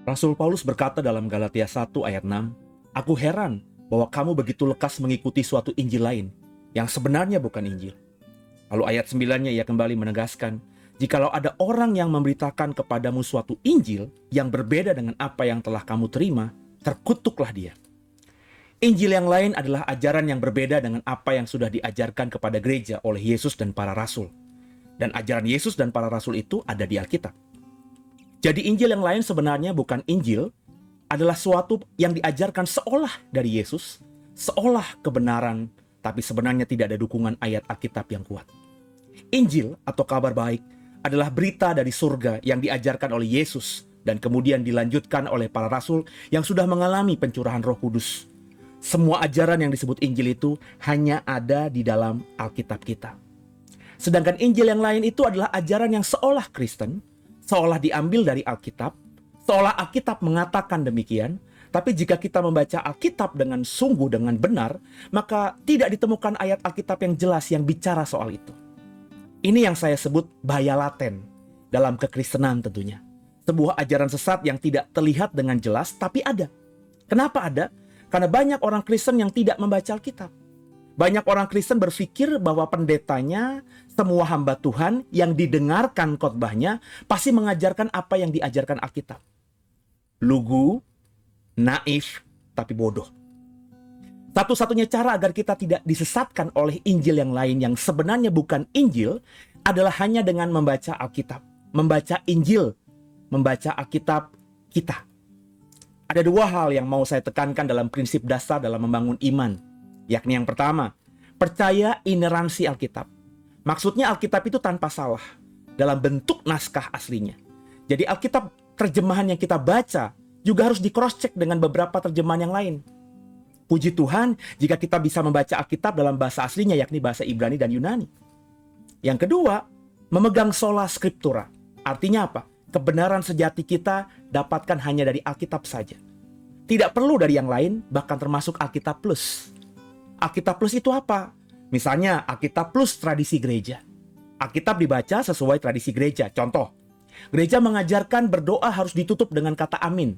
Rasul Paulus berkata dalam Galatia 1 ayat 6, "Aku heran bahwa kamu begitu lekas mengikuti suatu Injil lain, yang sebenarnya bukan Injil." Lalu ayat 9-nya ia kembali menegaskan, "Jikalau ada orang yang memberitakan kepadamu suatu Injil yang berbeda dengan apa yang telah kamu terima, terkutuklah dia." Injil yang lain adalah ajaran yang berbeda dengan apa yang sudah diajarkan kepada gereja oleh Yesus dan para rasul. Dan ajaran Yesus dan para rasul itu ada di Alkitab. Jadi Injil yang lain sebenarnya bukan Injil, adalah suatu yang diajarkan seolah dari Yesus, seolah kebenaran, tapi sebenarnya tidak ada dukungan ayat Alkitab yang kuat. Injil atau kabar baik adalah berita dari surga yang diajarkan oleh Yesus dan kemudian dilanjutkan oleh para rasul yang sudah mengalami pencurahan Roh Kudus. Semua ajaran yang disebut Injil itu hanya ada di dalam Alkitab kita. Sedangkan Injil yang lain itu adalah ajaran yang seolah Kristen, seolah diambil dari Alkitab, seolah Alkitab mengatakan demikian, tapi jika kita membaca Alkitab dengan sungguh, dengan benar, maka tidak ditemukan ayat Alkitab yang jelas yang bicara soal itu. Ini yang saya sebut bahaya laten dalam kekristenan tentunya. Sebuah ajaran sesat yang tidak terlihat dengan jelas, tapi ada. Kenapa ada? Karena banyak orang Kristen yang tidak membaca Alkitab. Banyak orang Kristen berpikir bahwa pendetanya, semua hamba Tuhan yang didengarkan khotbahnya pasti mengajarkan apa yang diajarkan Alkitab. Lugu, naif, tapi bodoh. Satu-satunya cara agar kita tidak disesatkan oleh Injil yang lain yang sebenarnya bukan Injil adalah hanya dengan membaca Alkitab, membaca Injil, membaca Alkitab kita. Ada dua hal yang mau saya tekankan dalam prinsip dasar dalam membangun iman, yakni yang pertama, percaya ineransi Alkitab. Maksudnya Alkitab itu tanpa salah dalam bentuk naskah aslinya. Jadi Alkitab terjemahan yang kita baca juga harus di cross check dengan beberapa terjemahan yang lain. Puji Tuhan jika kita bisa membaca Alkitab dalam bahasa aslinya, yakni bahasa Ibrani dan Yunani. Yang kedua, memegang sola scriptura. Artinya apa? Kebenaran sejati kita dapatkan hanya dari Alkitab saja. Tidak perlu dari yang lain, bahkan termasuk Alkitab Plus. Alkitab Plus itu apa? Misalnya Alkitab Plus tradisi gereja. Alkitab dibaca sesuai tradisi gereja. Contoh, gereja mengajarkan berdoa harus ditutup dengan kata amin.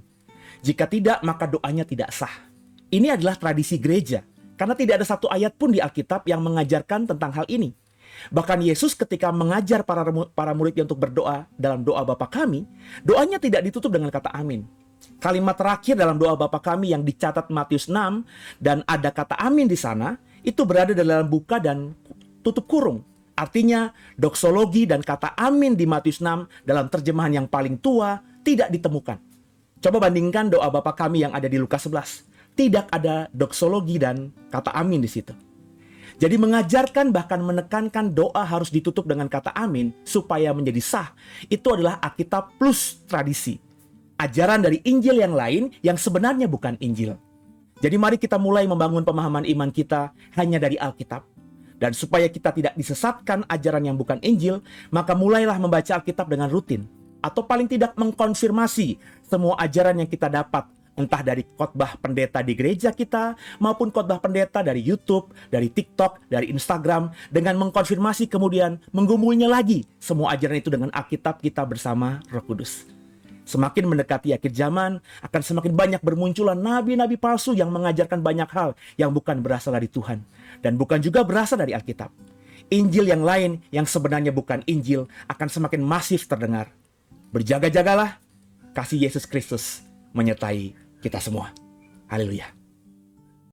Jika tidak, maka doanya tidak sah. Ini adalah tradisi gereja, karena tidak ada satu ayat pun di Alkitab yang mengajarkan tentang hal ini. Bahkan Yesus ketika mengajar para muridnya untuk berdoa dalam doa Bapa kami, doanya tidak ditutup dengan kata amin. Kalimat terakhir dalam doa Bapa kami yang dicatat Matius 6 dan ada kata amin di sana, itu berada dalam buka dan tutup kurung. Artinya doksologi dan kata amin di Matius 6 dalam terjemahan yang paling tua tidak ditemukan. Coba bandingkan doa Bapa kami yang ada di Lukas 11. Tidak ada doksologi dan kata amin di situ. Jadi mengajarkan bahkan menekankan doa harus ditutup dengan kata amin supaya menjadi sah. Itu adalah Alkitab plus tradisi. Ajaran dari Injil yang lain yang sebenarnya bukan Injil. Jadi mari kita mulai membangun pemahaman iman kita hanya dari Alkitab. Dan supaya kita tidak disesatkan ajaran yang bukan Injil, maka mulailah membaca Alkitab dengan rutin. Atau paling tidak mengkonfirmasi semua ajaran yang kita dapat. Entah dari khotbah pendeta di gereja kita, maupun khotbah pendeta dari YouTube, dari TikTok, dari Instagram, dengan mengkonfirmasi kemudian menggumulnya lagi semua ajaran itu dengan Alkitab kita bersama Roh Kudus. Semakin mendekati akhir zaman, akan semakin banyak bermunculan nabi-nabi palsu yang mengajarkan banyak hal yang bukan berasal dari Tuhan, dan bukan juga berasal dari Alkitab. Injil yang lain yang sebenarnya bukan Injil akan semakin masif terdengar. Berjaga-jagalah, kasih Yesus Kristus menyertai kita semua. Haleluya.